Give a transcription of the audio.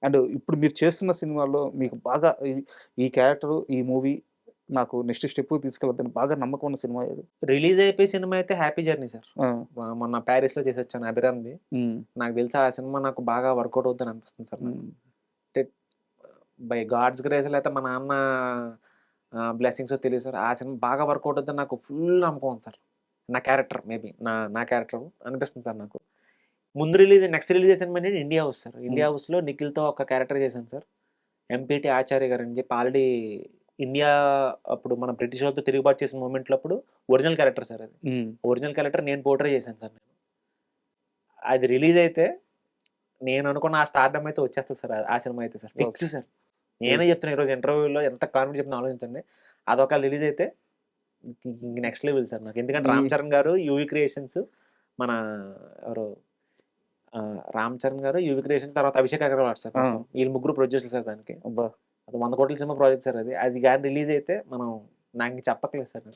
And ఇప్పుడు మీరు చేస్తున్న సినిమాల్లో మీకు బాగా ఈ క్యారెక్టర్, ఈ మూవీ నాకు నెక్స్ట్ స్టెప్‌కి తీసుకెళ్తదని బాగా నమ్మకం ఉన్న సినిమా ఏది? రిలీజ్ అయిపోయే సినిమా అయితే 'హ్యాపీ జర్నీ' సార్. ఆ! మొన్న ప్యారిస్‌లో చేసొచ్చాను 'అభిరామ్‌ది.' హ్మ్. నాకు తెలిసి ఆ సినిమా నాకు బాగా వర్కౌట్ అవుద్దని అనిపిస్తుంది సార్ నాకు. హ్మ్. అంటే బై గాడ్స్ గ్రేస్ లేతే మా నాన్న బ్లెస్సింగ్సో తెలీదు సార్. ఆ సినిమా బాగా వర్కౌట్ అవుద్దని నాకు ఫుల్ నమ్మకం ఉంది సార్. నా క్యారెక్టర్ మేబీ నా క్యారెక్టర్ అనిపిస్తుంది సార్ నాకు. నెక్స్ట్ రిలీజ్ చేసిన సినిమా ఏంటంటే 'ఇండియా హౌస్' సార్. హ్మ్. 'ఇండియా హౌస్‌లో' నిఖిల్‌తో ఒక క్యారెక్టర్ చేశాను సార్. ఎంపీటీ ఆచార్య గారని చెప్పి ఆల్రెడీ ఇండియా అప్పుడు మన బ్రిటిష్ వాళ్ళతో తిరుగుబాటు చేసిన మూమెంట్‌లో అప్పుడు ఒరిజినల్ క్యారెక్టర్ సార్ అది. హ్మ్. ఒరిజినల్ క్యారెక్టర్ నేను పోర్ట్రే చేశాను సార్ నేను. అది రిలీజ్ అయితే నేను అనుకున్న ఆ స్టార్డమ్ అయితే వచ్చేస్తది సార్. ఆ సినిమా అయితే సార్. Fix okay. సార్. నేనే చెప్తున్నా ఈరోజు ఇంటర్వ్యూలో ఎంత కాన్ఫిడెంట్ చెప్తున్నా ఆలోచించండి. అదొక రిలీజ్ అయితే నెక్స్ట్ లెవెల్ సార్ నాకు. ఎందుకంటే ఈ 'రామ్ చరణ్' గారు, యూవీ క్రియేషన్స్ మన ఎవరు 'రామ్ చరణ్' గారు, యూవీ క్రియేషన్స్ తర్వాత అభిషేక్ అగర్వాల్ సార్ ఆ! మొత్తం. వీళ్ళు ముగ్గురు ప్రొడ్యూసర్లు సార్ దానికి. అబ్బా! అది 100,00,00,000 సినిమా ప్రాజెక్ట్ సార్ అది. అది గాని రిలీజ్ అయితే మనం నాకింక చెప్పక్కర్లేదు సార్.